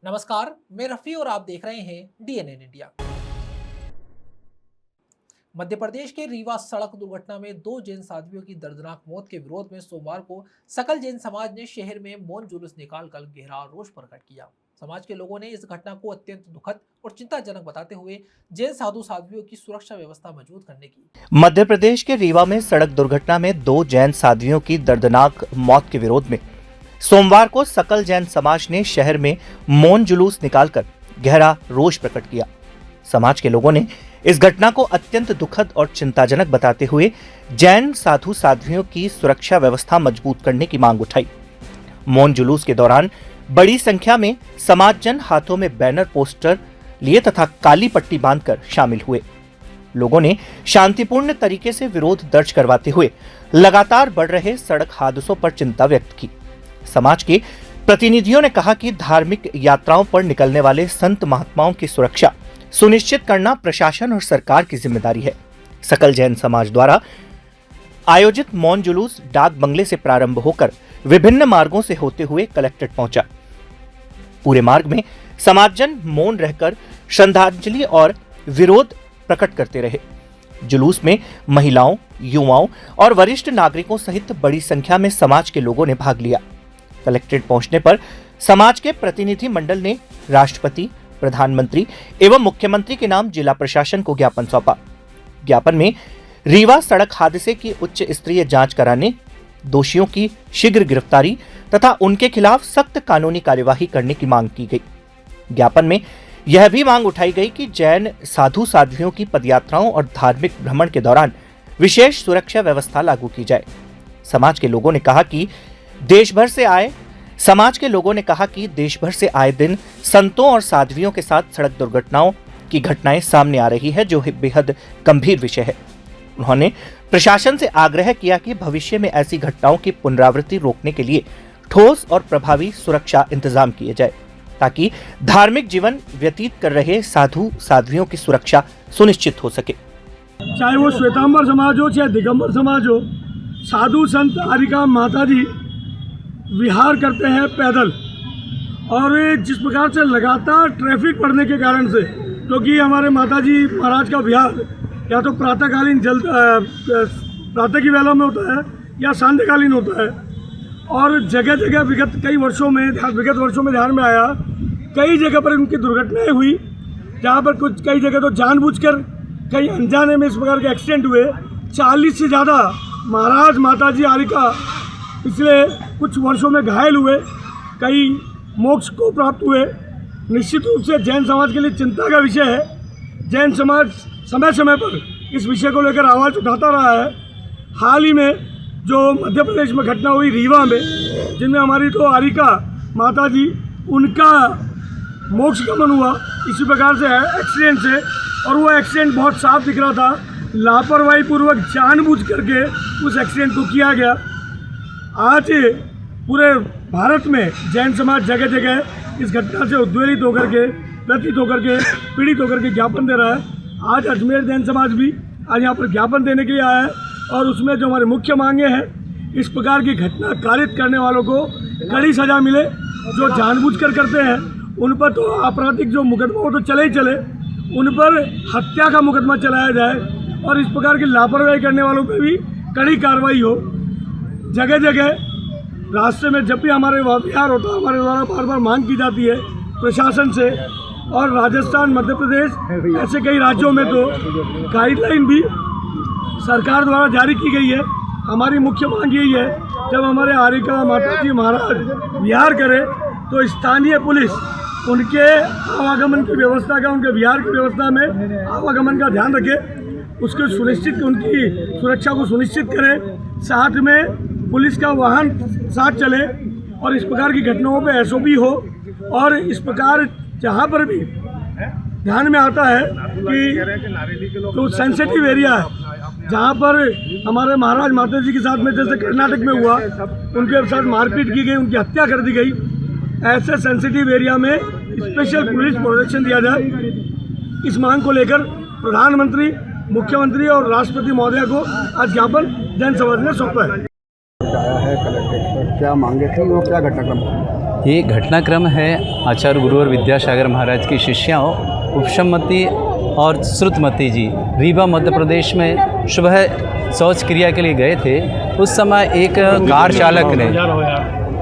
नमस्कार, मैं रफी और आप देख रहे हैं डीएनएन इंडिया। मध्य प्रदेश के रीवा सड़क दुर्घटना में दो जैन साध्वियों की दर्दनाक मौत के विरोध में सोमवार को सकल जैन समाज ने शहर में मौन जुलूस निकालकर गहरा रोष प्रकट किया। समाज के लोगों ने इस घटना को अत्यंत दुखद और चिंताजनक बताते हुए जैन साधु साध्वियों की सुरक्षा व्यवस्था मजबूत करने की। मध्य प्रदेश के रीवा में सड़क दुर्घटना में दो जैन साध्वियों की दर्दनाक मौत के विरोध में सोमवार को सकल जैन समाज ने शहर में मौन जुलूस निकालकर गहरा रोष प्रकट किया। समाज के लोगों ने इस घटना को अत्यंत दुखद और चिंताजनक बताते हुए जैन साधु साध्वियों की सुरक्षा व्यवस्था मजबूत करने की मांग उठाई। मौन जुलूस के दौरान बड़ी संख्या में समाजजन हाथों में बैनर पोस्टर लिए तथा काली पट्टी बांधकर शामिल हुए। लोगों ने शांतिपूर्ण तरीके से विरोध दर्ज करवाते हुए लगातार बढ़ रहे सड़क हादसों पर चिंता व्यक्त की। समाज के प्रतिनिधियों ने कहा कि धार्मिक यात्राओं पर निकलने वाले संत महात्माओं की सुरक्षा सुनिश्चित करना प्रशासन और सरकार की जिम्मेदारी है। सकल जैन समाज द्वारा आयोजित मौन जुलूस डाक बंगले से प्रारंभ होकर विभिन्न मार्गों से होते हुए कलेक्ट्रेट पहुंचा। पूरे मार्ग में समाजजन मौन रहकर श्रद्धांजलि और विरोध प्रकट करते रहे। जुलूस में महिलाओं, युवाओं और वरिष्ठ नागरिकों सहित बड़ी संख्या में समाज के लोगों ने भाग लिया। कलेक्ट्रेट पहुंचने पर समाज के प्रतिनिधि मंडल ने राष्ट्रपति, प्रधानमंत्री एवं मुख्यमंत्री के नाम जिला प्रशासन को ज्ञापन सौंपा। ज्ञापन में रीवा सड़क हादसे की उच्च स्तरीय जांच कराने, दोषियों की शीघ्र गिरफ्तारी तथा उनके खिलाफ सख्त कानूनी कार्यवाही करने की मांग की गई। ज्ञापन में यह भी मांग उठाई गई कि जैन साधु साध्वियों की पदयात्राओं और धार्मिक भ्रमण के दौरान विशेष सुरक्षा व्यवस्था लागू की जाए। समाज के लोगों ने कहा कि देश भर से आए दिन संतों और साध्वियों के साथ सड़क दुर्घटनाओं की घटनाएं सामने आ रही है, जो बेहद गंभीर विषय है। उन्होंने प्रशासन से आग्रह किया कि भविष्य में ऐसी घटनाओं की पुनरावृत्ति रोकने के लिए ठोस और प्रभावी सुरक्षा इंतजाम किए जाए, ताकि धार्मिक जीवन व्यतीत कर रहे साधु साध्वियों की सुरक्षा सुनिश्चित हो सके। चाहे वो श्वेतांबर समाज हो चाहे दिगंबर समाज हो, साधु संत आरिका माता जी विहार करते हैं पैदल। और जिस प्रकार से लगातार ट्रैफिक बढ़ने के कारण से, क्योंकि हमारे माता जी महाराज का विहार या तो प्रातःकालीन प्रातः की वेला में होता है या सांध्यकालीन होता है। और जगह जगह विगत वर्षों में ध्यान में आया, कई जगह पर उनकी दुर्घटनाएं हुई, जहाँ पर कई जगह तो जानबूझकर, कई अनजाने में इस प्रकार के एक्सीडेंट हुए। 40 से ज़्यादा महाराज माता जी आरिका पिछले कुछ वर्षों में घायल हुए, कई मोक्ष को प्राप्त हुए। निश्चित रूप से जैन समाज के लिए चिंता का विषय है। जैन समाज समय समय पर इस विषय को लेकर आवाज़ उठाता रहा है। हाल ही में जो मध्य प्रदेश में घटना हुई रीवा में, जिनमें हमारी तो आरिका माता जी, उनका मोक्ष गमन हुआ इसी प्रकार से है, एक्सीडेंट से। और वो एक्सीडेंट बहुत साफ दिख रहा था, लापरवाही पूर्वक जानबूझ करके उस एक्सीडेंट को किया गया। आज पूरे भारत में जैन समाज जगह जगह इस घटना से उद्वेलित होकर के, व्यथित होकर के, पीड़ित होकर के ज्ञापन दे रहा है। आज अजमेर जैन समाज भी आज यहाँ पर ज्ञापन देने के लिए आया है, और उसमें जो हमारी मुख्य मांगे हैं, इस प्रकार की घटना कारित करने वालों को कड़ी सज़ा मिले। जो जानबूझकर करते हैं उन पर तो आपराधिक जो मुकदमा वो तो चले ही चले, उन पर हत्या का मुकदमा चलाया जाए, और इस प्रकार की लापरवाही करने वालों पर भी कड़ी कार्रवाई हो। जगह जगह रास्ते में जब भी हमारे विहार होता है, हमारे द्वारा बार बार मांग की जाती है प्रशासन से। और राजस्थान, मध्य प्रदेश, ऐसे कई राज्यों में तो गाइडलाइन भी सरकार द्वारा जारी की गई है। हमारी मुख्य मांग यही है, जब हमारे आरिका माता जी महाराज विहार करें तो स्थानीय पुलिस उनके आवागमन की व्यवस्था का, उनके विहार की व्यवस्था में आवागमन का ध्यान रखे, उसको सुनिश्चित, उनकी सुरक्षा को सुनिश्चित करें। साथ में पुलिस का वाहन साथ चले, और इस प्रकार की घटनाओं पे एसओपी हो। और इस प्रकार जहाँ पर भी ध्यान में आता है कि तो सेंसिटिव एरिया है, जहाँ पर हमारे महाराज माता जी के साथ में, जैसे कर्नाटक में हुआ, उनके साथ मारपीट की गई, उनकी हत्या कर दी गई, ऐसे सेंसिटिव एरिया में स्पेशल पुलिस प्रोटेक्शन दिया जाए। इस मांग को लेकर प्रधानमंत्री, मुख्यमंत्री और राष्ट्रपति महोदय को आज ज्ञापन जैन समाज ने सौंपा है। आया है कलेक्ट्रेट पर, क्या मांगे थी और क्या घटनाक्रम? ये घटनाक्रम है आचार्य गुरुवर विद्यासागर महाराज की शिष्याओं उपशममती और श्रुतमती जी रीवा मध्य प्रदेश में सुबह शौच क्रिया के लिए गए थे। उस समय एक कार चालक ने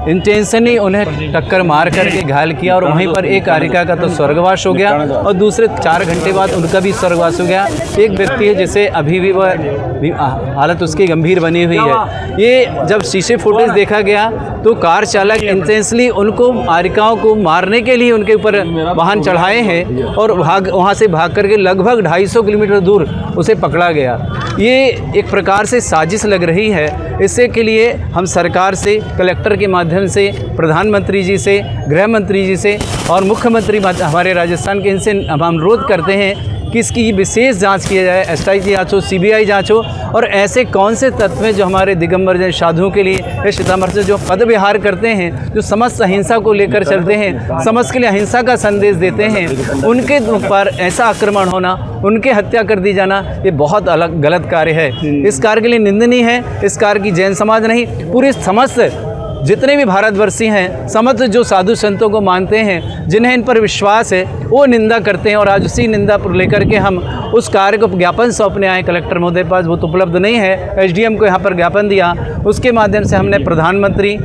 इंटेंशनली उन्हें टक्कर मार करके घायल किया और वहीं पर एक कारिका का तो स्वर्गवास हो गया और दूसरे 4 घंटे बाद उनका भी स्वर्गवास हो गया। एक व्यक्ति है जिसे अभी भी वह हालत उसकी गंभीर बनी हुई है। ये जब शीशे फुटेज देखा गया तो कार चालक इंटेंशनली उनको कारिकाओं को मारने के लिए उनके ऊपर वाहन चढ़ाए हैं और वहाँ से भाग करके लगभग 250 किलोमीटर दूर उसे पकड़ा गया। ये एक प्रकार से साजिश लग रही है। इससे के लिए हम सरकार से, कलेक्टर के माध्यम से, प्रधानमंत्री जी से, गृह मंत्री जी से और मुख्यमंत्री हमारे राजस्थान के, इनसे हम अनुरोध करते हैं कि इसकी विशेष जांच किया जाए, SIT जांच हो, CBI जांच हो और ऐसे कौन से तत्व हैं जो हमारे दिगंबर जैसे साधुओं के लिए या सीतामढ़ी से जो पद विहार करते हैं, जो समस्त अहिंसा को लेकर चलते हैं, समस्त के लिए अहिंसा का संदेश देते हैं, उनके पर ऐसा आक्रमण होना, उनके हत्या कर दी जाना, ये बहुत अलग गलत कार्य है। इस कार्य के लिए निंदनीय है। इस कार्य की जैन समाज नहीं, पूरे समस्त जितने भी भारतवर्षी हैं, समस्त जो साधु संतों को मानते हैं, जिन्हें इन पर विश्वास है, वो निंदा करते हैं। और आज उसी निंदा पर लेकर के हम उस कार्य को ज्ञापन सौंपने आए कलेक्टर महोदय पास। वो तो उपलब्ध नहीं है, SDM को यहाँ पर ज्ञापन दिया। उसके माध्यम से हमने प्रधानमंत्री,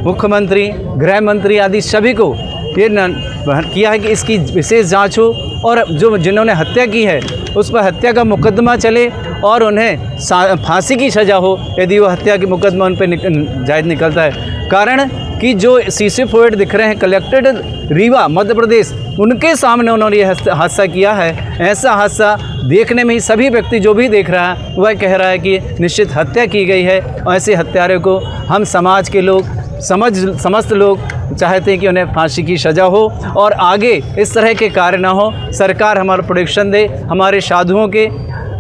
मुख्यमंत्री, गृह मंत्री आदि सभी को ये किया है कि इसकी विशेष जांच हो और जो जिन्होंने हत्या की है उस पर हत्या का मुकदमा चले और उन्हें फांसी की सज़ा हो यदि वो हत्या की मुकदमा उन पर जायज़ निकलता है। कारण कि जो शीशे फोएड दिख रहे हैं कलेक्टेड रीवा मध्य प्रदेश, उनके सामने उन्होंने ये हादसा किया है। ऐसा हादसा देखने में ही सभी व्यक्ति जो भी देख रहा है वह कह रहा है कि निश्चित हत्या की गई है। ऐसे हत्यारे को हम समाज के लोग, समस्त लोग चाहते हैं कि उन्हें फांसी की सज़ा हो और आगे इस तरह के कार्य ना हो। सरकार हमारा प्रोटेक्शन दे, हमारे साधुओं के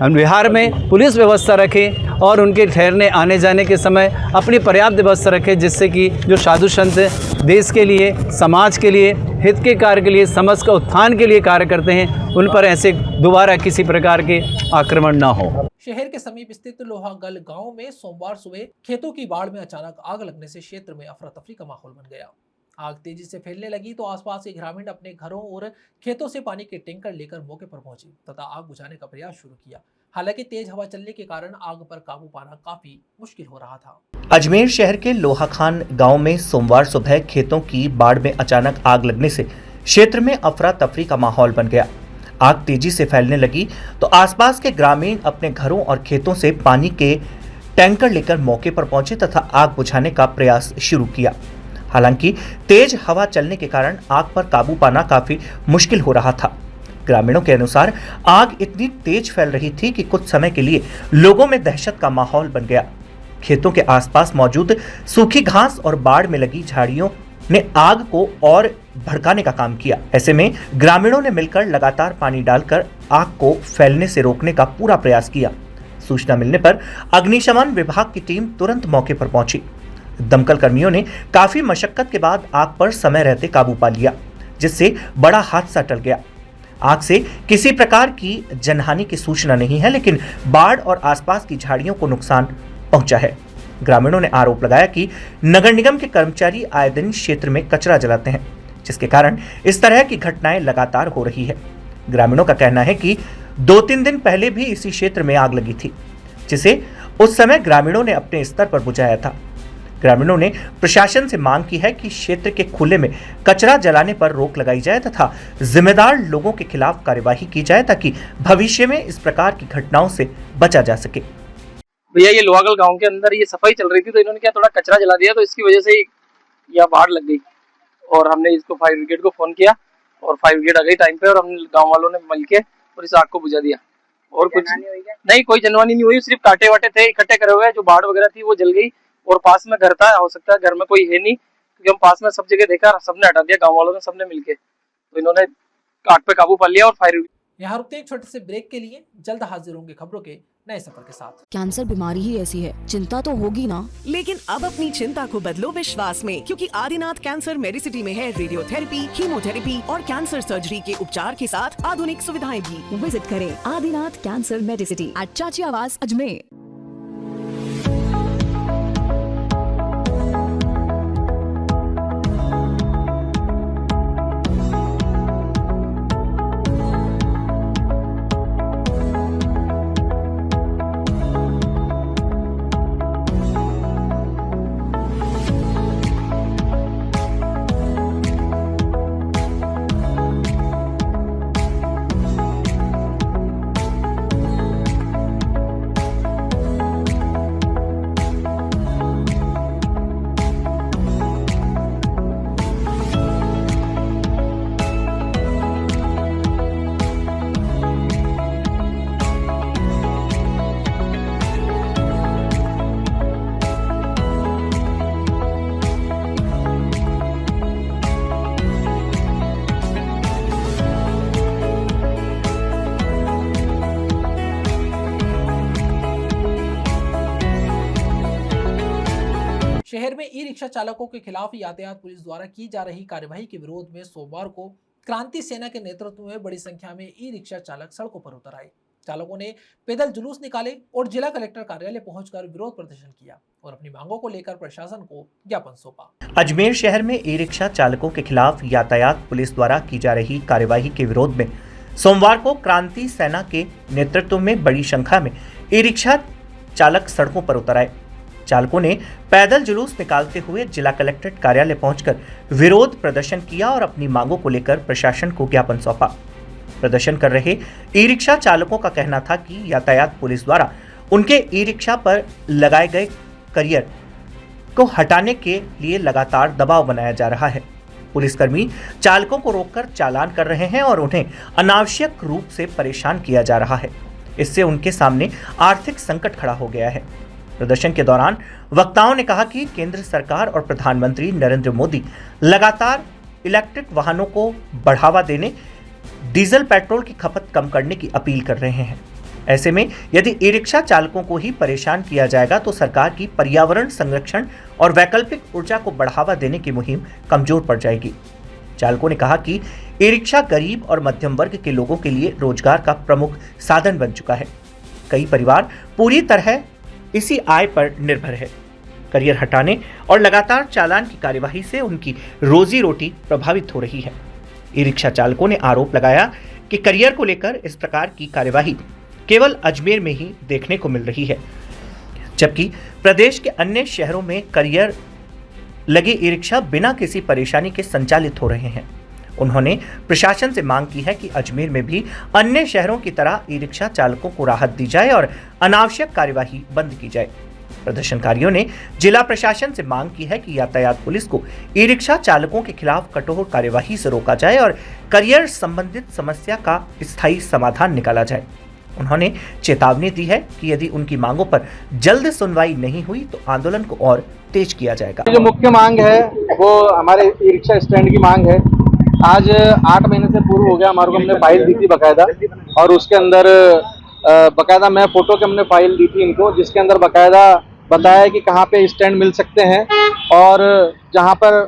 बिहार में पुलिस व्यवस्था रखे और उनके ठहरने आने जाने के समय अपनी पर्याप्त व्यवस्था रखे, जिससे कि जो साधु संत देश के लिए, समाज के लिए, हित के कार्य के लिए, समाज का उत्थान के लिए कार्य करते हैं, उन पर ऐसे दोबारा किसी प्रकार के आक्रमण ना हो। शहर के समीप स्थित लोहागल गांव में सोमवार सुबह खेतों की बाढ़ में अचानक आग लगने से क्षेत्र में अफरा तफरी का माहौल बन गया। आग तेजी से फैलने लगी तो आसपास के ग्रामीण अपने घरों और खेतों से पानी के टैंकर लेकर मौके पर पहुंचे तथा आग बुझाने का प्रयास शुरू किया। हालांकि तेज हवा चलने के कारण आग पर काबू पाना काफी मुश्किल हो रहा था। अजमेर शहर के लोहाखान गांव में सोमवार सुबह खेतों की बाढ़ में अचानक आग लगने से क्षेत्र में अफरा तफरी का माहौल बन गया। आग तेजी से फैलने लगी तो आसपास के ग्रामीण अपने घरों और खेतों से पानी के टैंकर लेकर मौके पर पहुंचे तथा आग बुझाने का प्रयास शुरू किया। हालांकि तेज हवा चलने के कारण आग पर काबू पाना काफी मुश्किल हो रहा था। ग्रामीणों के अनुसार आग इतनी तेज फैल रही थी कि कुछ समय के लिए लोगों में दहशत का माहौल बन गया। खेतों के आसपास मौजूद सूखी घास और बाढ़ में लगी झाड़ियों ने आग को और भड़काने का काम किया। ऐसे में ग्रामीणों ने मिलकर लगातार पानी डालकर आग को फैलने से रोकने का पूरा प्रयास किया। सूचना मिलने पर अग्निशमन विभाग की टीम तुरंत मौके पर पहुंची। दमकल कर्मियों ने काफी मशक्कत के बाद आग पर समय रहते काबू पा लिया, जिससे बड़ा हादसा टल गया। आग से किसी प्रकार की जनहानि की सूचना नहीं है, लेकिन बाढ़ और आसपास की झाड़ियों को नुकसान पहुंचा है। ग्रामीणों ने आरोप लगाया कि नगर निगम के कर्मचारी आए दिन क्षेत्र में कचरा जलाते हैं, जिसके कारण इस तरह की घटनाएं लगातार हो रही है। ग्रामीणों का कहना है कि 2-3 दिन पहले भी इसी क्षेत्र में आग लगी थी, जिसे उस समय ग्रामीणों ने अपने स्तर पर बुझाया था। ग्रामीणों ने प्रशासन से मांग की है कि क्षेत्र के खुले में कचरा जलाने पर रोक लगाई जाए तथा जिम्मेदार लोगों के खिलाफ कार्यवाही की जाए, ताकि भविष्य में इस प्रकार की घटनाओं से बचा जा सके। भैया ये लोहागल गांव के अंदर ये सफाई चल रही थी तो इन्होंने क्या थोड़ा कचरा जला दिया, तो इसकी वजह से यह बाढ़ लग गई और हमने इसको फायर ब्रिगेड को फोन किया और फायर ब्रिगेड आ गई टाइम पे और हम गाँव वालों ने मिलकर और इस आग को बुझा दिया। और कुछ नहीं, कोई जनवानी नहीं हुई, सिर्फ कांटे वाटे थे इकट्ठे करे हुए, जो बाढ़ वगैरह थी वो जल गई। और पास में घर था, हो सकता है घर में कोई है नहीं, क्योंकि हम पास में सब जगह देखा, सबने हटा दिया गांव वालों ने, सबने मिलके, तो इन्होंने आग पे काबू पा लिया। और फायर यहाँ रुकते हैं एक छोटे से ब्रेक के लिए, जल्द हाजिर होंगे खबरों के नए सफर के साथ। कैंसर बीमारी ही ऐसी है, चिंता तो होगी ना, लेकिन अब अपनी चिंता को बदलो विश्वास में, क्योंकि आदिनाथ कैंसर मेडिसिटी में है रेडियोथेरेपी, कीमोथेरेपी और कैंसर सर्जरी के उपचार के साथ आधुनिक सुविधाएं भी। विजिट करें आदिनाथ कैंसर मेडिसिटी एट चाची आवास अजमेर। शहर में ई रिक्शा चालकों के खिलाफ यातायात पुलिस द्वारा की जा रही कार्यवाही के विरोध में सोमवार को क्रांति सेना के नेतृत्व में बड़ी संख्या में ई रिक्शा चालक सड़कों पर उतर आए। चालकों ने पैदल जुलूस निकाले और जिला कलेक्टर कार्यालय पहुंचकर विरोध प्रदर्शन किया और अपनी मांगों को लेकर प्रशासन को ज्ञापन सौंपा। अजमेर शहर में ई रिक्शा चालकों के खिलाफ यातायात पुलिस द्वारा की जा रही कार्यवाही के विरोध में सोमवार को क्रांति सेना के नेतृत्व में बड़ी संख्या में ई रिक्शा चालक सड़कों पर उतर आए। चालकों ने पैदल जुलूस निकालते हुए जिला कलेक्ट्रेट कार्यालय पहुंचकर विरोध प्रदर्शन किया और अपनी मांगों को लेकर प्रशासन को ज्ञापन सौंपा। प्रदर्शन कर रहे ई रिक्शा चालकों का कहना था कि यातायात पुलिस द्वारा उनके ई रिक्शा पर लगाए गए करियर को हटाने के लिए लगातार दबाव बनाया जा रहा है। पुलिसकर्मी चालकों को रोककर चालान कर रहे हैं और उन्हें अनावश्यक रूप से परेशान किया जा रहा है। इससे उनके सामने आर्थिक संकट खड़ा हो गया है। प्रदर्शन के दौरान वक्ताओं ने कहा कि केंद्र सरकार और प्रधानमंत्री नरेंद्र मोदी लगातार इलेक्ट्रिक वाहनों को बढ़ावा देने, डीजल पेट्रोल की खपत कम करने की अपील कर रहे हैं। ऐसे में यदि ई रिक्शा चालकों को ही परेशान किया जाएगा तो सरकार की पर्यावरण संरक्षण और वैकल्पिक ऊर्जा को बढ़ावा देने की मुहिम कमजोर पड़ जाएगी। चालकों ने कहा कि ई रिक्शा गरीब और मध्यम वर्ग के लोगों के लिए रोजगार का प्रमुख साधन बन चुका है। कई परिवार पूरी तरह इसी आय पर निर्भर है। करियर हटाने और लगातार चालान की कार्यवाही से उनकी रोजी रोटी प्रभावित हो रही है। ई रिक्शा चालकों ने आरोप लगाया कि करियर को लेकर इस प्रकार की कार्यवाही केवल अजमेर में ही देखने को मिल रही है, जबकि प्रदेश के अन्य शहरों में करियर लगे ई रिक्शा बिना किसी परेशानी के संचालित हो रहे हैं। उन्होंने प्रशासन से मांग की है कि अजमेर में भी अन्य शहरों की तरह ई रिक्शा चालकों को राहत दी जाए और अनावश्यक कार्यवाही बंद की जाए। प्रदर्शनकारियों ने जिला प्रशासन से मांग की है कि यातायात पुलिस को ई रिक्शा चालकों के खिलाफ कठोर कार्यवाही से रोका जाए और करियर संबंधित समस्या का स्थायी समाधान निकाला जाए। उन्होंने चेतावनी दी है कि यदि उनकी मांगों पर जल्द सुनवाई नहीं हुई तो आंदोलन को और तेज किया जाएगा। जो मुख्य मांग है वो हमारे ई रिक्शा स्टैंड की मांग है। आज 8 महीने से पूर्व हो गया हमारे को, हमने फाइल दी थी बकायदा, और उसके अंदर बकायदा मैं फोटो के हमने फाइल दी थी इनको, जिसके अंदर बकायदा बताया कि कहाँ पे स्टैंड मिल सकते हैं और जहाँ पर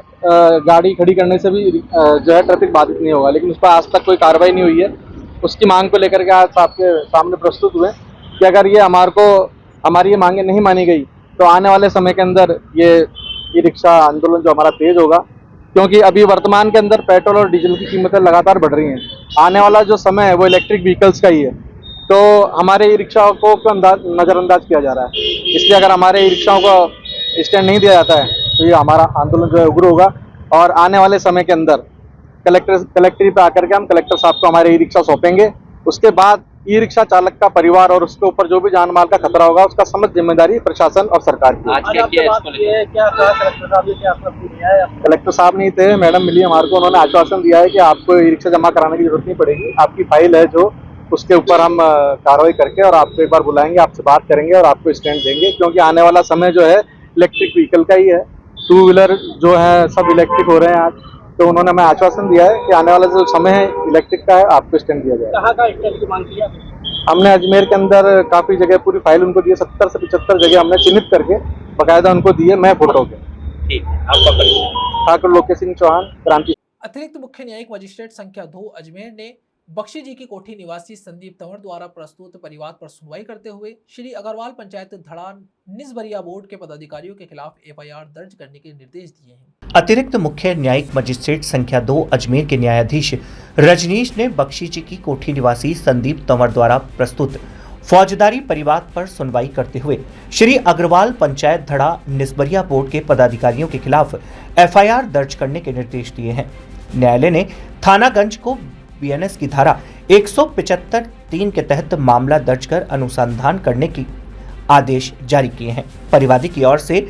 गाड़ी खड़ी करने से भी जो है ट्रैफिक बाधित नहीं होगा, लेकिन उस पर आज तक कोई कार्रवाई नहीं हुई है। उसकी मांग को लेकर के आज आपके सामने प्रस्तुत हुए कि अगर ये हमारी ये मांगे नहीं मानी गई तो आने वाले समय के अंदर ये ई रिक्शा आंदोलन जो हमारा तेज होगा, क्योंकि अभी वर्तमान के अंदर पेट्रोल और डीजल की कीमतें लगातार बढ़ रही हैं। आने वाला जो समय है वो इलेक्ट्रिक व्हीकल्स का ही है, तो हमारे ई रिक्शाओं को नज़रअंदाज किया जा रहा है। इसलिए अगर हमारे ई रिक्शाओं को स्टैंड नहीं दिया जाता है तो ये हमारा आंदोलन जो है उग्र होगा और आने वाले समय के अंदर कलेक्ट्री पे आकर के हम कलेक्टर साहब को हमारे ई रिक्शा सौंपेंगे। उसके बाद ई रिक्शा चालक का परिवार और उसके ऊपर जो भी जान माल का खतरा होगा उसका समझ जिम्मेदारी प्रशासन और सरकार की। कलेक्टर साहब नहीं थे, मैडम मिली हमारे को, उन्होंने आश्वासन दिया है कि आपको ई रिक्शा जमा कराने की जरूरत नहीं पड़ेगी, आपकी फाइल है जो उसके ऊपर हम कार्रवाई करके और आपको एक बार बुलाएंगे, आपसे बात करेंगे और आपको स्टैंड देंगे, क्योंकि आने वाला समय जो है इलेक्ट्रिक व्हीकल का ही है। 2 व्हीलर जो है सब इलेक्ट्रिक हो रहे हैं आज, तो उन्होंने हमें आश्वासन दिया है कि आने वाला जो समय है इलेक्ट्रिक का है, आपको स्टैंड दिया जाएगा। कहाँ का स्टैंड की मांग किया? हमने अजमेर के अंदर काफी जगह पूरी फाइल उनको दी है, 70 से 75 जगह हमने चिन्हित करके बकायदा उनको दिए। मैं फोटो के ठीक है, आपका परिचय? ठाकुर लोकेश सिंह चौहान, क्रांति। अतिरिक्त मुख्य न्यायिक मजिस्ट्रेट संख्या 2 अजमेर ने बख्शी जी की कोठी निवासी संदीप तंवर द्वारा प्रस्तुत परिवाद पर सुनवाई करते हुए श्री अग्रवाल पंचायत धड़ा निस्बरिया बोर्ड के पदाधिकारियों के खिलाफ FIR दर्ज करने के निर्देश दिए हैं। अतिरिक्त मुख्य न्यायिक मजिस्ट्रेट संख्या 2 अजमेर के न्यायाधीश रजनीश ने बख्शी जी की कोठी निवासी संदीप तंवर द्वारा प्रस्तुत फौजदारी परिवाद पर सुनवाई करते हुए श्री अग्रवाल पंचायत धड़ा निस्बरिया बोर्ड के पदाधिकारियों के खिलाफ FIR दर्ज करने के निर्देश दिए हैं। न्यायालय ने थानागंज को BNS की धारा 175(3) के तहत मामला दर्ज कर अनुसंधान करने की आदेश जारी किए हैं। परिवादी की ओर से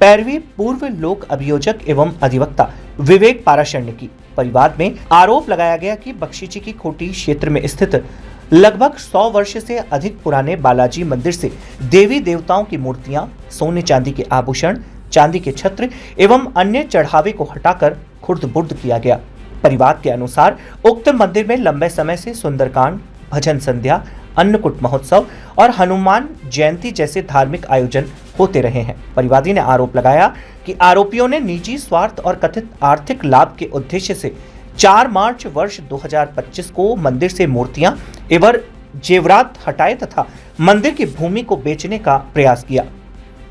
पैरवी पूर्व लोक अभियोजक एवं अधिवक्ता विवेक पाराशर ने की। परिवाद में आरोप लगाया गया कि बख्शी जी की कोठी क्षेत्र में स्थित लगभग 100 वर्ष से अधिक पुराने बालाजी मंदिर से देवी देवताओं की मूर्तियां, सोने चांदी के आभूषण, चांदी के छत्र एवं अन्य चढ़ावे को हटाकर खुर्द-बुर्द किया गया। परिवाद के अनुसार उक्त मंदिर में लंबे समय से सुंदरकांड, भजन संध्या अन्नकूट महोत्सव और हनुमान जयंती जैसे धार्मिक आयोजन होते रहे हैं। परिवादी ने आरोप लगाया कि आरोपियों ने निजी स्वार्थ और कथित आर्थिक लाभ के उद्देश्य से 4 मार्च वर्ष 2025 को मंदिर से मूर्तियां एवं जेवरात हटाए तथा मंदिर की भूमि को बेचने का प्रयास किया।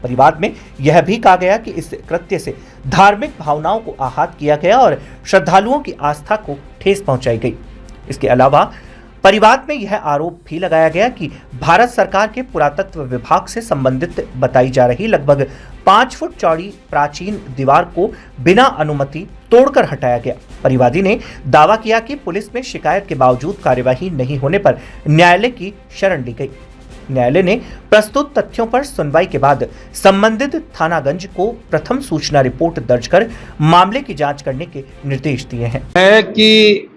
परिवाद में यह भी कहा गया कि इस कृत्य से धार्मिक भावनाओं को आहत किया गया और श्रद्धालुओं की आस्था को ठेस पहुंचाई गई। इसके अलावा परिवाद में यह आरोप भी लगाया गया कि भारत सरकार के पुरातत्व विभाग से संबंधित बताई जा रही लगभग 5 फुट चौड़ी प्राचीन दीवार को बिना अनुमति तोड़कर हटाया गया। परिवादी ने दावा किया कि पुलिस में शिकायत के बावजूद कार्यवाही नहीं होने पर न्यायालय की शरण ली गई। न्यायालय ने प्रस्तुत तथ्यों पर सुनवाई के बाद संबंधित थानागंज को प्रथम सूचना रिपोर्ट दर्ज कर मामले की जांच करने के निर्देश दिए हैं। है कि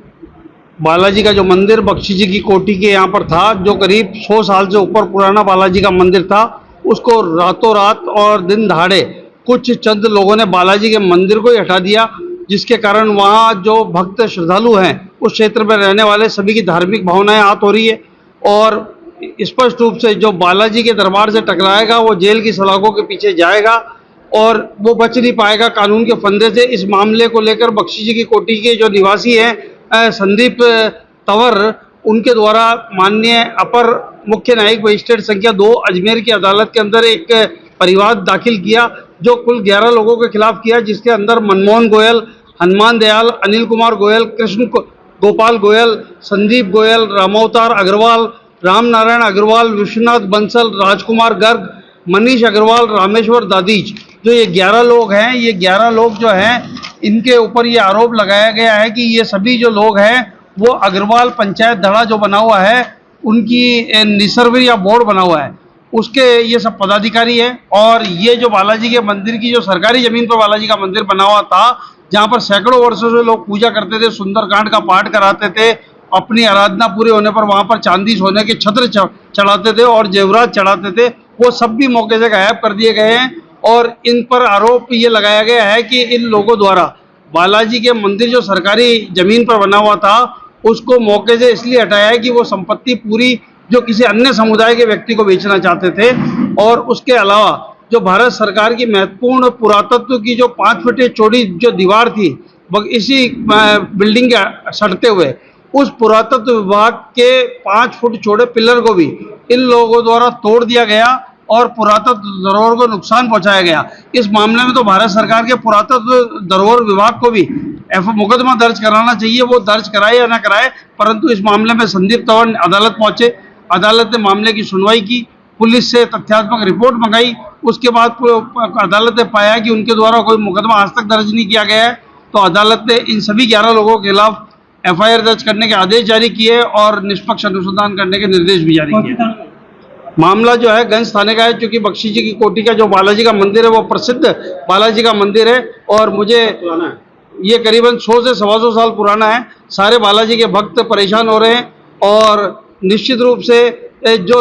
बालाजी का जो मंदिर बख्शी जी की कोठी के यहाँ पर था, जो करीब 100 साल से ऊपर पुराना बालाजी का मंदिर था, उसको रातों रात और दिन दहाड़े कुछ चंद लोगों ने बालाजी के मंदिर को ही हटा दिया, जिसके कारण वहाँ जो भक्त श्रद्धालु हैं उस क्षेत्र में रहने वाले सभी की धार्मिक भावनाएं आहत हो रही है और स्पष्ट रूप से जो बालाजी के दरबार से टकराएगा वो जेल की सलाखों के पीछे जाएगा और वो बच नहीं पाएगा कानून के फंदे से। इस मामले को लेकर बख्शी जी की कोठी के जो निवासी हैं संदीप तंवर, उनके द्वारा माननीय अपर मुख्य न्यायिक मजिस्ट्रेट संख्या 2 अजमेर की अदालत के अंदर एक परिवाद दाखिल किया, जो कुल 11 लोगों के खिलाफ किया, जिसके अंदर मनमोहन गोयल, हनुमान दयाल, अनिल कुमार गोयल, कृष्ण गोपाल गोयल, संदीप गोयल, रामावतार अग्रवाल, राम नारायण अग्रवाल, विश्वनाथ बंसल, राजकुमार गर्ग, मनीष अग्रवाल, रामेश्वर दादीज, जो ये 11 लोग हैं, ये 11 लोग जो हैं इनके ऊपर ये आरोप लगाया गया है कि ये सभी जो लोग हैं वो अग्रवाल पंचायत धड़ा जो बना हुआ है उनकी निसर्विर या बोर्ड बना हुआ है, उसके ये सब पदाधिकारी है। और ये जो बालाजी के मंदिर की जो सरकारी जमीन पर बालाजी का मंदिर बना हुआ था, जहाँ पर सैकड़ों वर्षों से लोग पूजा करते थे, सुंदरकांड का पाठ कराते थे, अपनी आराधना पूरी होने पर वहाँ पर चांदी सोने के छत्र चढ़ाते थे और जेवरात चढ़ाते थे, वो सब भी मौके से गायब कर दिए गए हैं। और इन पर आरोप ये लगाया गया है कि इन लोगों द्वारा बालाजी के मंदिर जो सरकारी जमीन पर बना हुआ था उसको मौके से इसलिए हटाया है कि वो संपत्ति पूरी जो किसी अन्य समुदाय के व्यक्ति को बेचना चाहते थे। और उसके अलावा जो भारत सरकार की महत्वपूर्ण पुरातत्व की जो 5 फुट चौड़ी जो दीवार थी इसी बिल्डिंग के सटते हुए, उस पुरातत्व विभाग के 5 फुट चौड़े पिलर को भी इन लोगों द्वारा तोड़ दिया गया और पुरातत्व धरोहर को नुकसान पहुंचाया गया। इस मामले में तो भारत सरकार के पुरातत्व धरोहर विभाग को भी मुकदमा दर्ज कराना चाहिए, वो दर्ज कराए या ना कराए, परंतु इस मामले में संदीप तंवर अदालत पहुंचे, अदालत ने मामले की सुनवाई की, पुलिस से तथ्यात्मक रिपोर्ट मंगाई, उसके बाद अदालत ने पाया कि उनके द्वारा कोई मुकदमा आज तक दर्ज नहीं किया गया है, तो अदालत ने इन सभी 11 लोगों के खिलाफ FIR दर्ज करने के आदेश जारी किए और निष्पक्ष अनुसंधान करने के निर्देश भी जारी किए। मामला जो है गंज थाने का है, क्योंकि बख्शी जी की कोठी का जो बालाजी का मंदिर है वो प्रसिद्ध बालाजी का मंदिर है और मुझे ये करीबन 100 से 125 साल पुराना है। सारे बालाजी के भक्त परेशान हो रहे हैं और निश्चित रूप से जो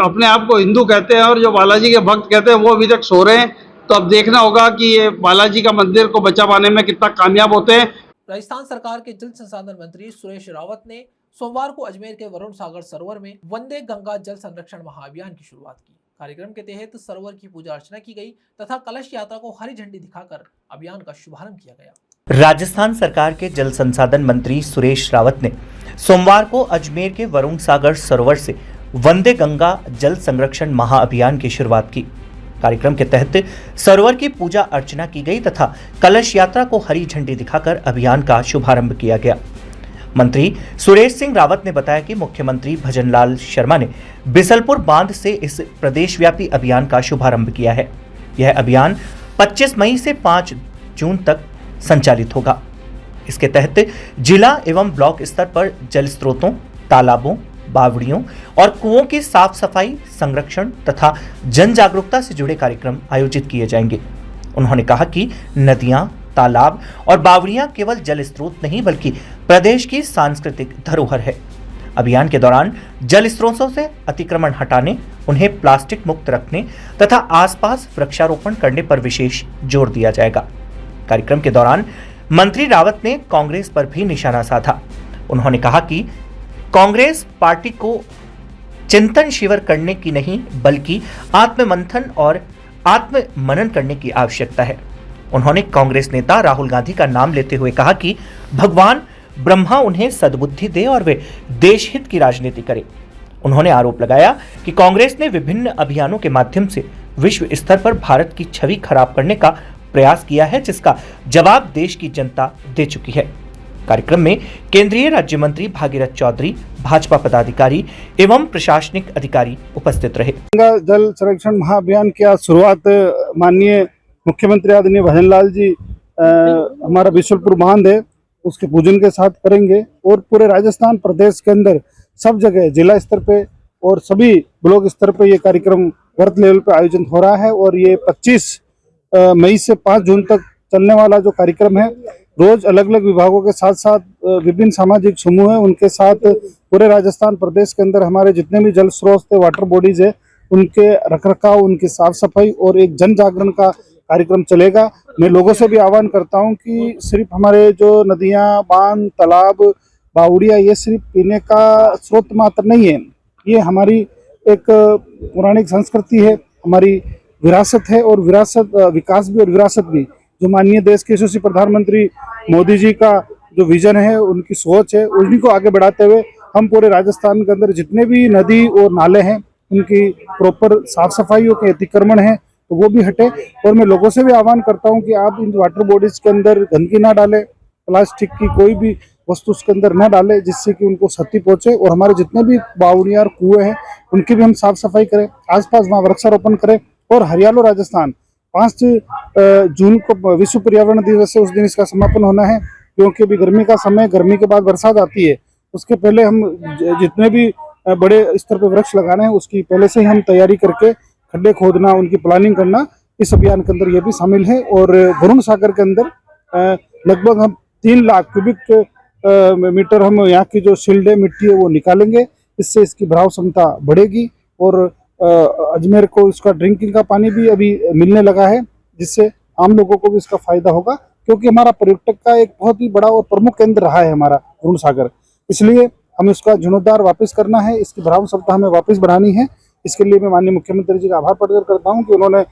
अपने आप को हिंदू कहते हैं और जो बालाजी के भक्त कहते हैं वो अभी तक सो रहे हैं। तो अब देखना होगा कि ये बालाजी का मंदिर को बचा पाने में कितना कामयाब होते हैं। राजस्थान सरकार के जल संसाधन मंत्री सुरेश रावत ने सोमवार को अजमेर के वरुण सागर सरोवर में वंदे गंगा जल संरक्षण महाअभियान की शुरुआत की। कार्यक्रम के तहत सरोवर की पूजा अर्चना की गई तथा कलश यात्रा को हरी झंडी दिखाकर अभियान का शुभारंभ किया गया। राजस्थान सरकार के जल संसाधन मंत्री सुरेश रावत ने सोमवार को अजमेर के वरुण सागर सरोवर से वंदे गंगा जल संरक्षण महाअभियान की शुरुआत की। कार्यक्रम के तहत सरोवर की पूजा अर्चना की गई तथा कलश यात्रा को हरी झंडी दिखाकर अभियान का शुभारंभ किया गया। मंत्री सुरेश सिंह रावत ने बताया कि मुख्यमंत्री भजनलाल शर्मा ने बिसलपुर बांध से इस प्रदेशव्यापी अभियान का शुभारंभ किया है। यह अभियान 25 मई से 5 जून तक संचालित होगा। इसके तहत जिला एवं ब्लॉक स्तर पर जल स्रोतों, तालाबों, बावड़ियों और कुओं की साफ सफाई, संरक्षण तथा जन जागरूकता से जुड़े कार्यक्रम आयोजित किए जाएंगे। उन्होंने कहा कि नदियां, तालाब और बावड़ियां केवल जल स्रोत नहीं बल्कि प्रदेश की सांस्कृतिक धरोहर है। अभियान के दौरान जल स्रोतों से अतिक्रमण हटाने, उन्हें प्लास्टिक मुक्त रखने तथा आसपास वृक्षारोपण करने पर विशेष जोर दिया जाएगा। कार्यक्रम के दौरान मंत्री रावत ने कांग्रेस पर भी निशाना साधा। उन्होंने कहा कि कांग्रेस पार्टी को चिंतन शिविर करने की नहीं बल्कि आत्ममंथन और आत्ममनन करने की आवश्यकता है। उन्होंने कांग्रेस नेता राहुल गांधी का नाम लेते हुए कहा कि भगवान ब्रह्मा उन्हें सद्बुद्धि दे और वे देशहित की राजनीति करें। उन्होंने आरोप लगाया कि कांग्रेस ने विभिन्न अभियानों के माध्यम से विश्व स्तर पर भारत की छवि खराब करने का प्रयास किया है, जिसका जवाब देश की जनता दे चुकी है। कार्यक्रम में केंद्रीय राज्य मंत्री भागीरथ चौधरी, भाजपा पदाधिकारी एवं प्रशासनिक अधिकारी उपस्थित रहे। गंगा जल संरक्षण महाअभियान की आज शुरुआत माननीय मुख्यमंत्री आदरणीय भजनलाल जी हमारा बिशुलपुर बांध है उसके पूजन के साथ करेंगे और पूरे राजस्थान प्रदेश के अंदर सब जगह जिला स्तर पे और सभी ब्लॉक स्तर पे ये कार्यक्रम वर्थ लेवल पे आयोजन हो रहा है। और ये 25 मई से 5 जून तक चलने वाला जो कार्यक्रम है, रोज अलग अलग विभागों के साथ साथ विभिन्न सामाजिक समूह है उनके साथ पूरे राजस्थान प्रदेश के अंदर हमारे जितने भी जल स्रोत है, वाटर बॉडीज है, उनके रखरखाव, उनकी साफ सफाई और एक जन जागरण का कार्यक्रम चलेगा। मैं लोगों से भी आह्वान करता हूं कि सिर्फ हमारे जो नदियां, बांध, तालाब, बावड़िया ये सिर्फ पीने का स्रोत मात्र नहीं है, ये हमारी एक पौराणिक संस्कृति है, हमारी विरासत है और विरासत विकास भी और विरासत भी। जो माननीय देश के यशस्वी प्रधानमंत्री मोदी जी का जो विजन है, उनकी सोच है, उन्हीं को आगे बढ़ाते हुए हम पूरे राजस्थान के अंदर जितने भी नदी और नाले हैं उनकी प्रॉपर साफ सफाइयों के अतिक्रमण है तो वो भी हटे। और मैं लोगों से भी आह्वान करता हूं कि आप इन वाटर बॉडीज के अंदर गंदगी ना डालें, प्लास्टिक की कोई भी वस्तु उसके अंदर न डालें जिससे कि उनको क्षति पहुंचे। और हमारे जितने भी बावड़ियां और कुएं हैं उनकी भी हम साफ सफाई करें, आसपास वहाँ वृक्षारोपण करें। और हरियालो राजस्थान 5 जून को विश्व पर्यावरण दिवस है, उस दिन इसका समापन होना है क्योंकि अभी गर्मी का समय, गर्मी के बाद बरसात आती है, उसके पहले हम जितने भी बड़े स्तर पर वृक्ष लगाने हैं उसकी पहले से ही हम तैयारी करके खड्डे खोदना, उनकी प्लानिंग करना, इस अभियान के अंदर ये भी शामिल है। और वरुण सागर के अंदर लगभग हम 3 लाख क्यूबिक मीटर हम यहाँ की जो सिल्ड है, मिट्टी है, वो निकालेंगे। इससे इसकी भराव क्षमता बढ़ेगी और अजमेर को इसका ड्रिंकिंग का पानी भी अभी मिलने लगा है, जिससे आम लोगों को भी इसका फायदा होगा क्योंकि हमारा पर्यटक का एक बहुत ही बड़ा और प्रमुख केंद्र रहा है हमारा वरुण सागर। इसलिए हमें इसका जीर्णोद्धार वापस करना है, इसकी भराव क्षमता हमें वापस बढ़ानी है। इसके लिए मैं माननीय मुख्यमंत्री जी का आभार प्रकट करता हूं कि उन्होंने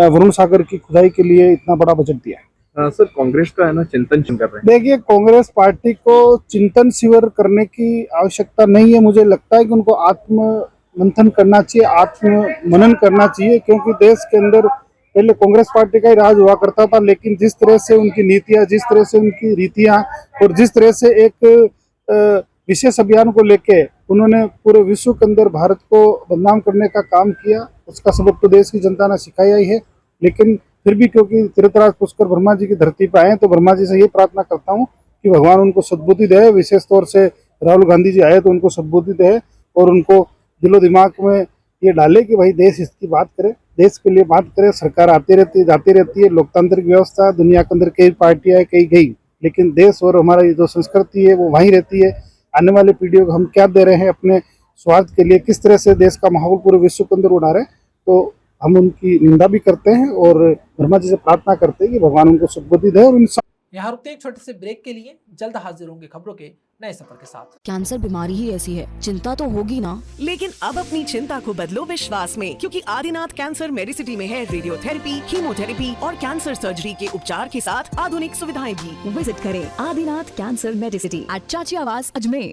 वरुण सागर की खुदाई के लिए इतना बड़ा बजट दिया है। सर, कांग्रेस का है ना चिंतन कर रहे हैं। देखिए, कांग्रेस पार्टी को चिंतन शिविर करने की आवश्यकता नहीं है। मुझे लगता है कि उनको आत्म मंथन करना चाहिए, आत्म मनन करना चाहिए क्योंकि देश के अंदर पहले कांग्रेस पार्टी का ही राज हुआ करता था, लेकिन जिस तरह से उनकी नीतियां, जिस तरह से उनकी रीतियां और जिस तरह से एक विशेष अभियान को लेके उन्होंने पूरे विश्व के अंदर भारत को बदनाम करने का काम किया, उसका सबक तो देश की जनता ने सिखाया ही है। लेकिन फिर भी क्योंकि तीर्थराज पुष्कर ब्रह्मा जी की धरती पर आए तो ब्रह्मा जी से ये प्रार्थना करता हूँ कि भगवान उनको सद्बुद्धि दे। विशेष तौर से राहुल गांधी जी आए तो उनको सद्बुद्धि दे और उनको दिलो दिमाग में ये डाले कि भाई देश इसकी बात करे, देश के लिए बात करे। सरकार आती रहती है, जाती रहती है, लोकतांत्रिक व्यवस्था, दुनिया के अंदर कई पार्टियां है, कई गई, लेकिन देश और हमारा ये जो संस्कृति है वो वहीं रहती है। आने वाली पीढ़ियों को हम क्या दे रहे हैं अपने स्वार्थ के लिए, किस तरह से देश का माहौल पूरे विश्व के अंदर उड़ा रहे हैं, तो हम उनकी निंदा भी करते हैं और ब्रह्मा जी से प्रार्थना करते हैं कि भगवान उनको सद्बुद्धि दे। और यहाँ रुकते हैं एक छोटे से ब्रेक के लिए, जल्द हाजिर होंगे खबरों के नए सफर के साथ। कैंसर बीमारी ही ऐसी है, चिंता तो होगी ना। लेकिन अब अपनी चिंता को बदलो विश्वास में, क्योंकि आदिनाथ कैंसर मेडिसिटी में है रेडियोथेरेपी, कीमोथेरेपी और कैंसर सर्जरी के उपचार के साथ आधुनिक सुविधाएं भी। विजिट करें आदिनाथ कैंसर मेडिसिटी एट चाची आवास अजमेर।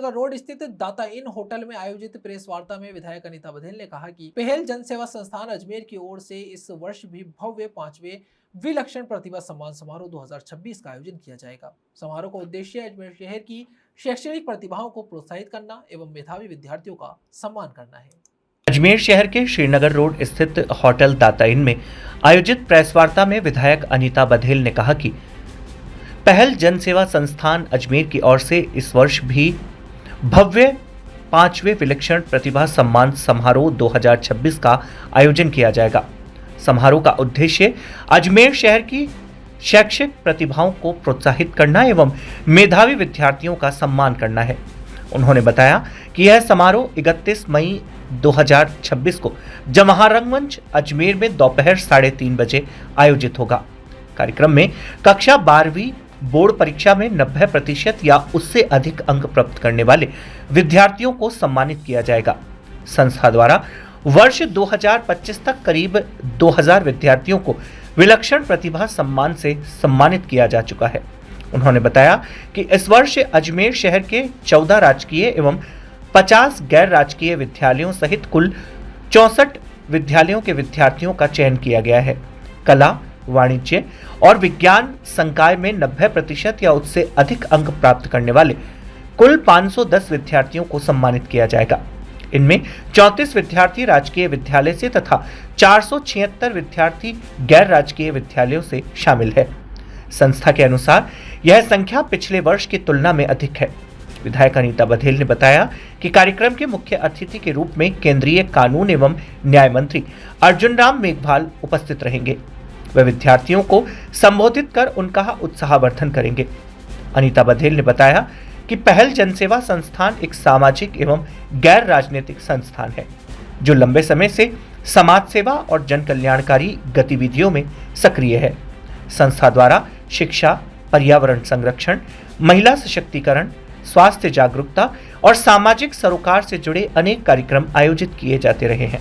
श्रीनगर रोड स्थित दाता इन होटल में आयोजित प्रेस वार्ता में विधायक अनीता बघेल ने कहा कि पहल जनसेवा संस्थान अजमेर की ओर से इस वर्ष भी भव्य 5वें विलक्षण प्रतिभा सम्मान समारोह 2026 का आयोजन किया जाएगा। समारोह का उद्देश्य अजमेर शहर की शैक्षणिक प्रतिभाओं को प्रोत्साहित करना एवं मेधावी विद्यार्थियों का सम्मान करना है। अजमेर शहर के श्रीनगर रोड स्थित होटल दाता इन में आयोजित प्रेस वार्ता में विधायक अनीता बघेल ने कहा कि पहल जनसेवा संस्थान अजमेर की ओर से इस वर्ष भी भव्य 5वें विलक्षण प्रतिभा सम्मान समारोह 2026 का आयोजन किया जाएगा। समारोह का उद्देश्य अजमेर शहर की शैक्षिक प्रतिभाओं को प्रोत्साहित करना एवं मेधावी विद्यार्थियों का सम्मान करना है। उन्होंने बताया कि यह समारोह 31 मई 2026 को जवाहर रंगमंच अजमेर में दोपहर 3:30 बजे आयोजित होगा। कार्यक्रम में कक्षा 12वीं बोर्ड परीक्षा में 90% या उससे अधिक अंक प्राप्त करने वाले विद्यार्थियों को सम्मानित किया जाएगा। संस्था द्वारा वर्ष 2025 तक करीब 2000 विद्यार्थियों को विलक्षण प्रतिभा सम्मान से सम्मानित किया जा चुका है। उन्होंने बताया कि इस वर्ष अजमेर शहर के 14 राजकीय एवं 50 गैर राजकीय विद्यालयों सहित कुल 64 विद्यालयों के विद्यार्थियों का चयन किया गया है। कला, वाणिज्य और विज्ञान संकाय में 90% या उससे अधिक अंक प्राप्त करने वाले कुल 510 विद्यार्थियों को सम्मानित किया जाएगा। इनमें 34 विद्यार्थी राजकीय विद्यालय से तथा 476 विद्यार्थी गैर राजकीय विद्यालयों से शामिल है। संस्था के अनुसार यह संख्या पिछले वर्ष की तुलना में अधिक है। विधायक अनीता बघेल ने बताया कि कार्यक्रम के मुख्य अतिथि के रूप में केंद्रीय कानून एवं न्याय मंत्री अर्जुन राम मेघवाल उपस्थित रहेंगे। वे विद्यार्थियों को संबोधित कर उनका उत्साहवर्धन करेंगे। अनीता बघेल ने बताया कि पहल जनसेवा संस्थान एक सामाजिक एवं गैर राजनीतिक संस्थान है जो लंबे समय से समाज सेवा और जन कल्याणकारी गतिविधियों में सक्रिय है। संस्था द्वारा शिक्षा, पर्यावरण संरक्षण, महिला सशक्तिकरण, स्वास्थ्य जागरूकता और सामाजिक सरोकार से जुड़े अनेक कार्यक्रम आयोजित किए जाते रहे हैं।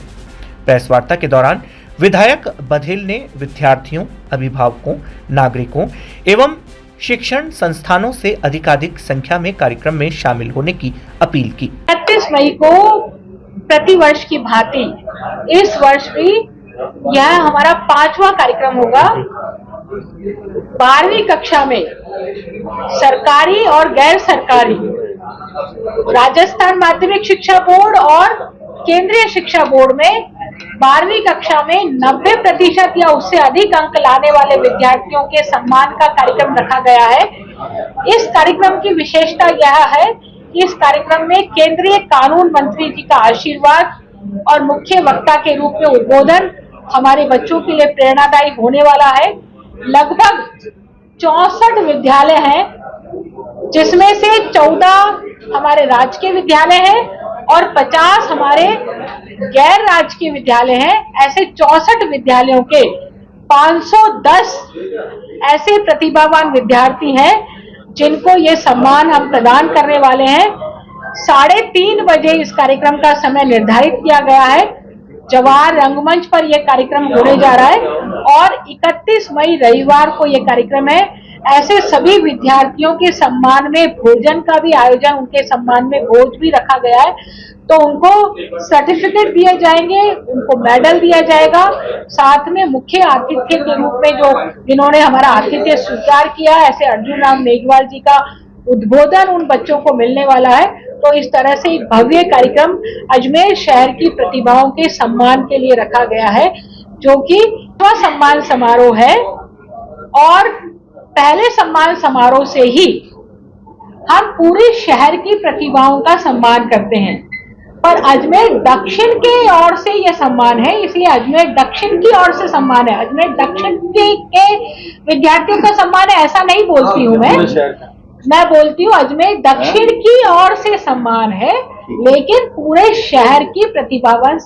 प्रेस वार्ता के दौरान विधायक बघेल ने विद्यार्थियों, अभिभावकों, नागरिकों एवं शिक्षण संस्थानों से अधिकाधिक संख्या में कार्यक्रम में शामिल होने की अपील की। 31 मई को प्रतिवर्ष की भांति इस वर्ष भी यह हमारा 5वां कार्यक्रम होगा। 12वीं कक्षा में सरकारी और गैर सरकारी राजस्थान माध्यमिक शिक्षा बोर्ड और केंद्रीय शिक्षा बोर्ड में 12वीं कक्षा में 90% या उससे अधिक अंक लाने वाले विद्यार्थियों के सम्मान का कार्यक्रम रखा गया है। इस कार्यक्रम की विशेषता यह है कि इस कार्यक्रम में केंद्रीय कानून मंत्री जी का आशीर्वाद और मुख्य वक्ता के रूप में उद्बोधन हमारे बच्चों के लिए प्रेरणादायी होने वाला है। लगभग 64 विद्यालय हैं, जिसमें से 14 हमारे राजकीय विद्यालय हैं और 50 हमारे गैर राजकीय विद्यालय हैं। ऐसे 64 विद्यालयों के 510 ऐसे प्रतिभावान विद्यार्थी हैं जिनको ये सम्मान हम प्रदान करने वाले हैं। 3:30 बजे इस कार्यक्रम का समय निर्धारित किया गया है। जवाहर रंगमंच पर यह कार्यक्रम होने जा रहा है और 31 मई रविवार को यह कार्यक्रम है। ऐसे सभी विद्यार्थियों के सम्मान में भोजन का भी आयोजन, उनके सम्मान में भोज भी रखा गया है। तो उनको सर्टिफिकेट दिए जाएंगे, उनको मेडल दिया जाएगा। साथ में मुख्य आतिथ्य के रूप में जिन्होंने हमारा आतिथ्य स्वीकार किया, ऐसे अर्जुन राम मेघवाल जी का उद्बोधन उन बच्चों को मिलने वाला है। तो इस तरह से एक भव्य कार्यक्रम अजमेर शहर की प्रतिभाओं के सम्मान के लिए रखा गया है, जो कि सम्मान समारोह है। और पहले सम्मान समारोह से ही हम पूरे शहर की प्रतिभाओं का सम्मान करते हैं, पर अजमेर दक्षिण के ओर से यह सम्मान है, इसलिए अजमेर दक्षिण की ओर से सम्मान है। अजमेर दक्षिण के विद्यार्थियों का सम्मान है ऐसा नहीं बोलती हूँ मैं बोलती हूँ अजमेर दक्षिण की ओर से सम्मान है, लेकिन पूरे शहर की प्रतिभावान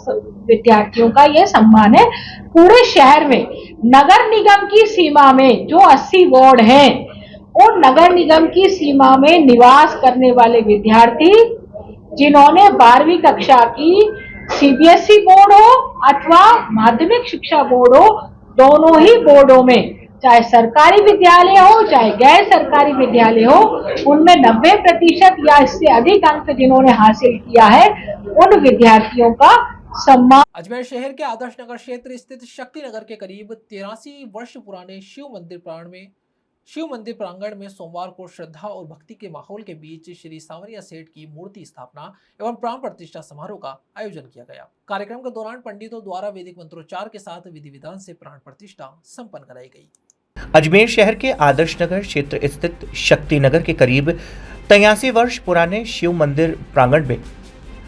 विद्यार्थियों का यह सम्मान है। पूरे शहर में नगर निगम की सीमा में जो 80 वार्ड हैं, उन नगर निगम की सीमा में निवास करने वाले विद्यार्थी जिन्होंने 12वीं कक्षा की सीबीएसई बोर्ड हो अथवा माध्यमिक शिक्षा बोर्ड हो, दोनों ही बोर्डों में चाहे सरकारी विद्यालय हो चाहे गैर सरकारी विद्यालय हो, उनमें 90% या इससे अधिक अंक जिन्होंने हासिल किया है उन विद्यार्थियों का सम्मान। अजमेर शहर के आदर्श नगर क्षेत्र स्थित शक्ति नगर के करीब 83 वर्ष पुराने शिव मंदिर प्रांगण में सोमवार को श्रद्धा और भक्ति के माहौल के बीच श्री सांवरिया सेठ की मूर्ति स्थापना एवं प्राण प्रतिष्ठा समारोह का आयोजन किया गया। कार्यक्रम के दौरान पंडितों द्वारा वैदिक मंत्रोच्चार के साथ विधि विधान से प्राण प्रतिष्ठा संपन्न कराई गई। अजमेर शहर के आदर्श नगर क्षेत्र स्थित शक्ति नगर के करीब 83 वर्ष पुराने शिव मंदिर प्रांगण में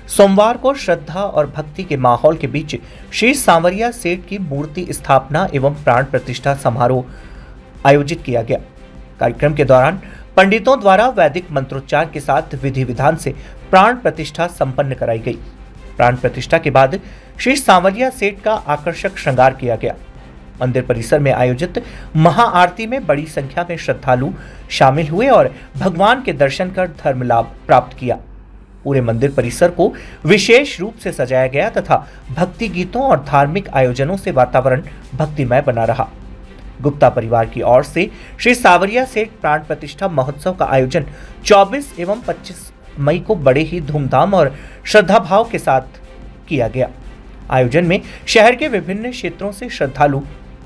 सोमवार को श्रद्धा और भक्ति के माहौल के बीच श्री सांवरिया सेठ की मूर्ति स्थापना एवं प्राण प्रतिष्ठा समारोह आयोजित किया गया। कार्यक्रम के दौरान पंडितों द्वारा वैदिक मंत्रोच्चार के साथ विधि विधान से प्राण प्रतिष्ठा संपन्न कराई गई। प्राण प्रतिष्ठा के बाद श्री सांवरिया सेठ का आकर्षक श्रृंगार किया गया। मंदिर परिसर में आयोजित महाआरती में बड़ी संख्या में श्रद्धालु शामिल हुए और भगवान के दर्शन कर धर्म लाभ प्राप्त किया। पूरे मंदिर परिसर को विशेष रूप से सजाया गया तथा भक्ति गीतों और धार्मिक आयोजनों से वातावरण भक्तिमय बना रहा। गुप्ता परिवार की ओर से श्री सांवरिया सेठ प्राण प्रतिष्ठा महोत्सव का आयोजन 24 एवं 25 मई को बड़े ही धूमधाम और श्रद्धा भाव के साथ किया गया। आयोजन में शहर के विभिन्न क्षेत्रों से श्रद्धालु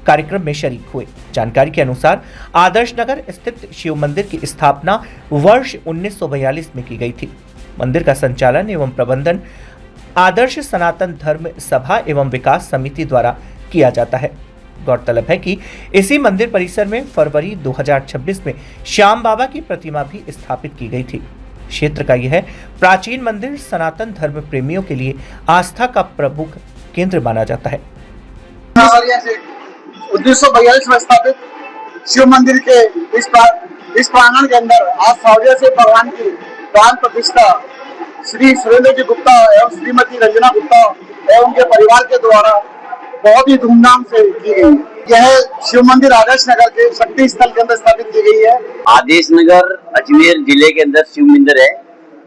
कार्यक्रम में शरीक हुए। जानकारी के अनुसार आदर्श नगर स्थित शिव मंदिर की स्थापना वर्ष 1942 में की गई थी। मंदिर का संचालन एवं प्रबंधन आदर्श सनातन धर्म सभा एवं विकास समिति द्वारा किया जाता है। गौरतलब है कि इसी मंदिर परिसर में फरवरी 2026 में श्याम बाबा की प्रतिमा भी स्थापित की गई थी। क्षेत्र का यह प्राचीन मंदिर सनातन धर्म प्रेमियों के लिए आस्था का प्रमुख केंद्र माना जाता है। 1942 में स्थापित शिव मंदिर के इस प्रांगण के अंदर आज सांवरिया सेठ भगवान की प्राण प्रतिष्ठा श्री सुरेंद्र जी गुप्ता एवं श्रीमती रंजना गुप्ता एवं उनके परिवार के द्वारा बहुत ही धूमधाम से की गई। यह शिव मंदिर आदर्श नगर के शक्ति स्थल के अंदर स्थापित की गई है। आदेश नगर अजमेर जिले के अंदर शिव मंदिर है।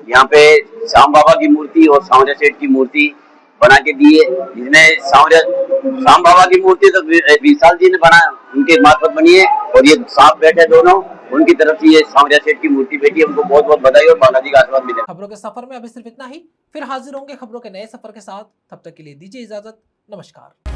यहाँ पे श्याम बाबा की मूर्ति और सांवरिया सेठ की मूर्ति बना के दी है, जिसमें श्याम बाबा की मूर्ति तो विशाल जी ने बना, उनके मार्फत बनी है, और ये सांप बैठे दोनों, उनकी तरफ से ये सांवरिया सेठ की मूर्ति बैठी है। उनको बहुत बहुत बधाई और बालाजी का आशीर्वाद मिले। खबरों के सफर में अभी सिर्फ इतना ही, फिर हाजिर होंगे खबरों के नए सफर के साथ। तब तक के लिए दीजिए इजाजत। नमस्कार।